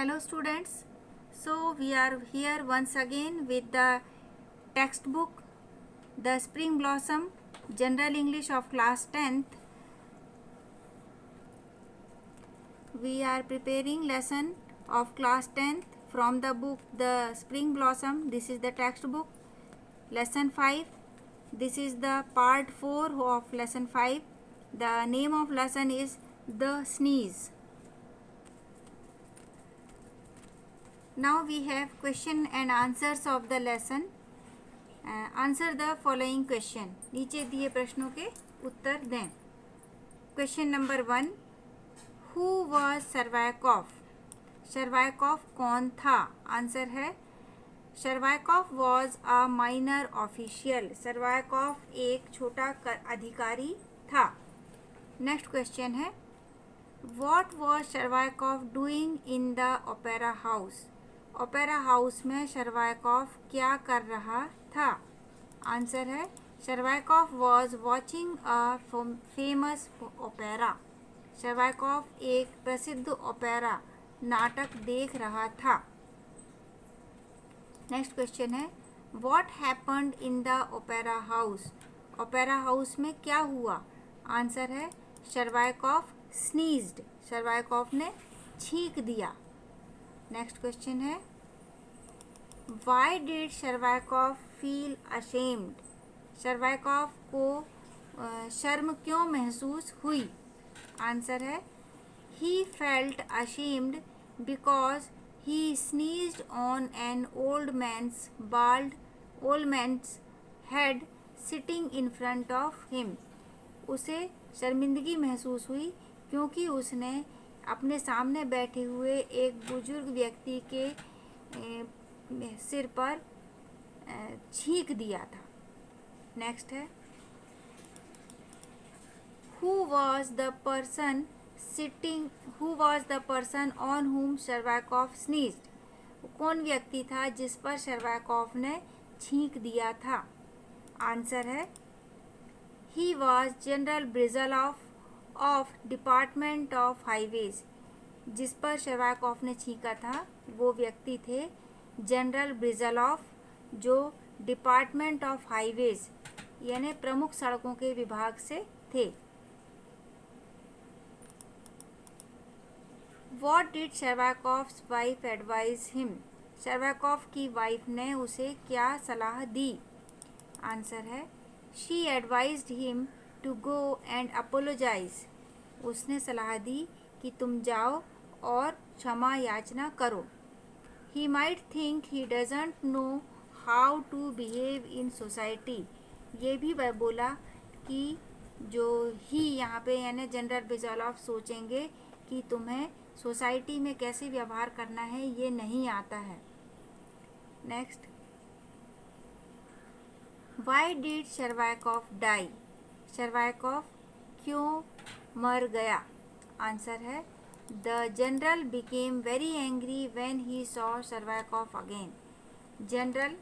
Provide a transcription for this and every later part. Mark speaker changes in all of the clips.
Speaker 1: Hello students, so we are here once again with the textbook The Spring Blossom General English of class 10th. We are preparing lesson of class 10th from the book The Spring Blossom. This is the textbook. Lesson 5. This is the part 4 of lesson 5. The name of lesson is The Sneeze. Now we have question and answers of the lesson. Answer the following question. नीचे दिए प्रश्नों के उत्तर दें. Question number 1. Who was Shervyakov? Shervyakov कौन था? Answer है Shervyakov was a minor official. Shervyakov एक छोटा अधिकारी था. नेक्स्ट क्वेश्चन है What was Shervyakov doing in the opera house? Opera house में शर्वायकॉफ क्या कर रहा था? आंसर है Shervyakov was watching a famous opera. Shervyakov एक प्रसिद्ध ओपेरा नाटक देख रहा था. नेक्स्ट क्वेश्चन है what happened in the opera house? Opera house में क्या हुआ? आंसर है शर्वायकॉफ स्नीज्ड. शर्वायकॉफ ने छींक दिया. नेक्स्ट क्वेश्चन है why did Shervyakov feel ashamed? Shervyakov को शर्म क्यों महसूस हुई? आंसर है he felt ashamed because he sneezed on an old man's head sitting in front of him. उसे शर्मिंदगी महसूस हुई क्योंकि उसने अपने सामने बैठे हुए एक बुजुर्ग व्यक्ति के सिर पर छींक दिया था. नेक्स्ट है who was the person on हुम शर्वायकॉफ स्नीज्ड? कौन व्यक्ति था जिस पर शर्वायकॉफ ने छींक दिया था? आंसर है he was general Brizzhalov of department of highways. जिस पर शर्वायकॉफ ने छींका था वो व्यक्ति थे जनरल ब्रिजलॉफ जो डिपार्टमेंट ऑफ हाईवेज यानी प्रमुख सड़कों के विभाग से थे. What did Shervyakov's wife advise him? Shervyakov की वाइफ ने उसे क्या सलाह दी? आंसर है she advised him to go and apologise. उसने सलाह दी कि तुम जाओ और क्षमा याचना करो. He might think he doesn't know how to behave in society. ये भी वह बोला कि जो ही यहाँ पे यानी जनरल ब्रिजलॉफ सोचेंगे कि तुम्हें सोसाइटी में कैसे व्यवहार करना है ये नहीं आता है. Next why did Shervyakov die? Shervyakov क्यों मर गया? आंसर है the general became very angry when he saw Shervyakov again. General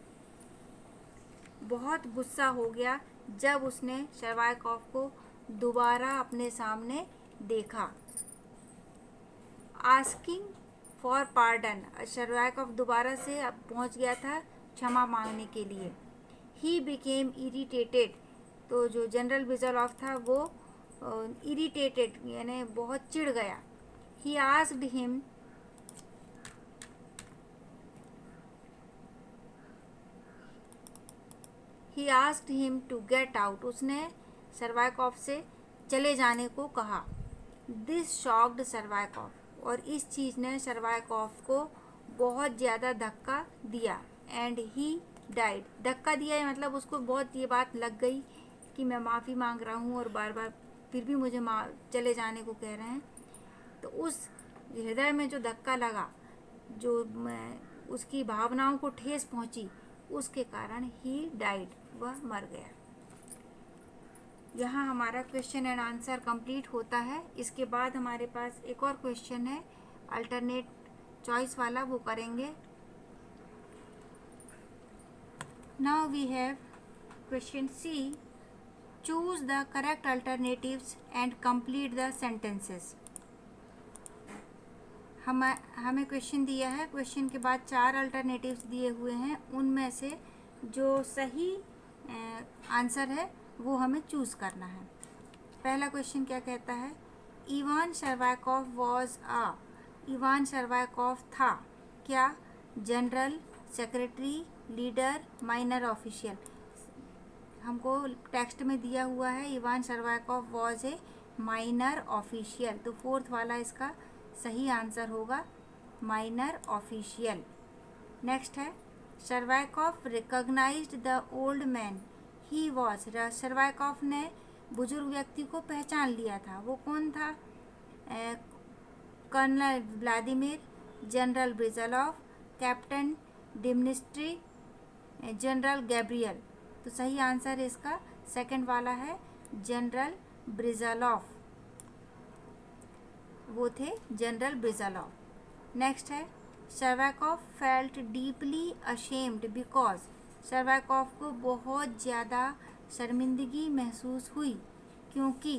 Speaker 1: बहुत गुस्सा हो गया जब उसने शर्वायकॉफ को दोबारा अपने सामने देखा. Asking for pardon. शर्वायकॉफ दोबारा से अब पहुंच गया था क्षमा मांगने के लिए. He became irritated. तो जो जनरल ब्रिजलॉफ था वो इरिटेटेड यानी बहुत चिढ़ गया. He asked him to get out. उसने शर्वायकॉफ से चले जाने को कहा. This shocked Shervyakov. और इस चीज़ ने शर्वायकॉफ को बहुत ज़्यादा धक्का दिया. And he died. धक्का दिया मतलब उसको बहुत ये बात लग गई कि मैं माफ़ी मांग रहा हूँ और बार बार फिर भी मुझे चले जाने को कह रहे हैं. तो उस हृदय में जो धक्का लगा, जो उसकी भावनाओं को ठेस पहुँची, उसके कारण ही डाइड. वह मर गया. यहाँ हमारा क्वेश्चन एंड आंसर कंप्लीट होता है. इसके बाद हमारे पास एक और क्वेश्चन है अल्टरनेट चॉइस वाला, वो करेंगे. Now we have question C. Choose the correct alternatives and complete the sentences. हमें क्वेश्चन दिया है, क्वेश्चन के बाद 4 अल्टरनेटिव्स दिए हुए हैं, उनमें से जो सही आंसर है वो हमें चूज़ करना है। पहला क्वेश्चन क्या कहता है, इवान शर्वाकोव था क्या? General, secretary, leader, minor official. हमको टेक्स्ट में दिया हुआ है Ivan Shervakov was a minor official, तो फोर्थ वाला इसका सही आंसर होगा, माइनर ऑफिशियल। नेक्स्ट है, Shervakov recognised the old man he was. Shervakov ने बुजुर्ग व्यक्ति को पहचान लिया था, वो कौन था? Colonel Vladimir, general Brizzhalov, captain Dmitri, general Gabriel. तो सही आंसर इसका सेकंड वाला है, जनरल ब्रिजलॉव, वो थे जनरल ब्रिजलॉव। नेक्स्ट है, शर्वाकोव फेल्ट डीपली अशेम्ड बिकॉज। शर्वाकोव को बहुत ज़्यादा शर्मिंदगी महसूस हुई क्योंकि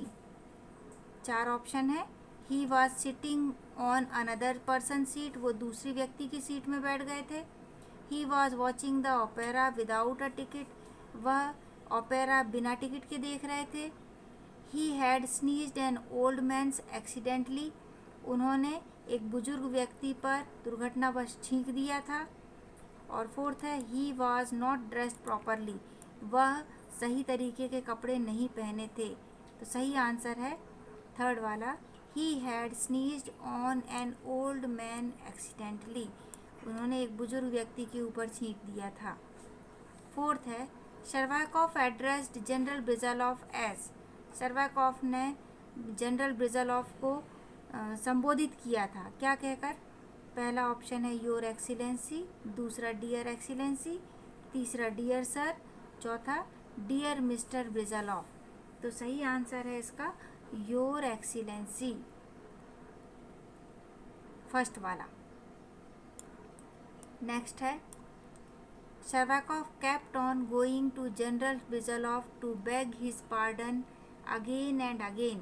Speaker 1: 4 ऑप्शन है, he was sitting on another person seat, वो दूसरी व्यक्ति की सीट में बैठ गए थे। He was watching the opera without a ticket, वह ओपेरा बिना टिकट के देख रहे थे। He had sneezed an old man's accidentally, उन्होंने एक बुजुर्ग व्यक्ति पर दुर्घटनावश छींक दिया था। और फोर्थ है, he was not dressed properly, वह सही तरीके के कपड़े नहीं पहने थे। तो सही आंसर है थर्ड वाला, he had sneezed on an old man accidentally, उन्होंने एक बुजुर्ग व्यक्ति के ऊपर छींक दिया था। फोर्थ है, शर्वाकोव एड्रेस्ड जनरल ब्रिजलॉव एज। शर्वाकोव ने जनरल ब्रिजलॉव को संबोधित किया था, क्या कहकर? पहला ऑप्शन है योर एक्सीलेंसी, दूसरा डियर एक्सीलेंसी, तीसरा डियर सर, चौथा डियर मिस्टर ब्रिजलॉव। तो सही आंसर है इसका योर एक्सीलेंसी, फर्स्ट वाला। नेक्स्ट है, शर्वाकोव kept on going to General Brezalov to beg his pardon again and again.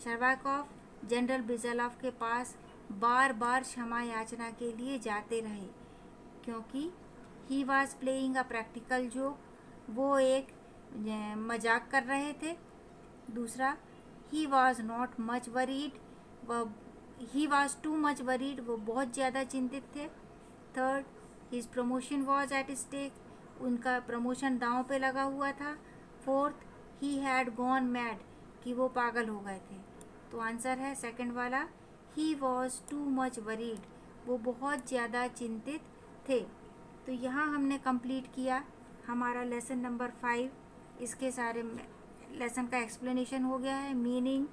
Speaker 1: Shervakov general Brizzhalov के पास बार बार क्षमा याचना के लिए जाते रहे क्योंकि he was playing a practical joke, वो एक मजाक कर रहे थे। दूसरा, he was not much worried, he was too much worried, वो बहुत ज़्यादा चिंतित थे। Third, his promotion was at stake, उनका प्रमोशन दांव पे लगा हुआ था। Fourth, he had gone mad, कि वो पागल हो गए थे। तो आंसर है सेकंड वाला, ही वॉज टू मच वरीड, वो बहुत ज़्यादा चिंतित थे। तो यहाँ हमने कंप्लीट किया हमारा लेसन नंबर 5। इसके सारे लेसन का एक्सप्लेनेशन हो गया है, meaning,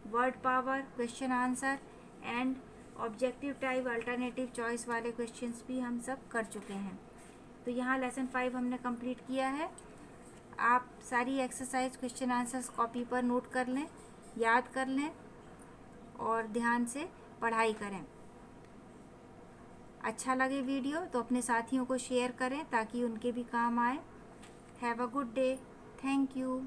Speaker 1: word power, question answer and objective type alternative choice वाले क्वेश्चंस भी हम सब कर चुके हैं। तो यहाँ लेसन 5 हमने कंप्लीट किया है। आप सारी एक्सरसाइज क्वेश्चन आंसर्स कॉपी पर नोट कर लें, याद कर लें और ध्यान से पढ़ाई करें। अच्छा लगे वीडियो तो अपने साथियों को शेयर करें ताकि उनके भी काम आए। Have a good day, thank you.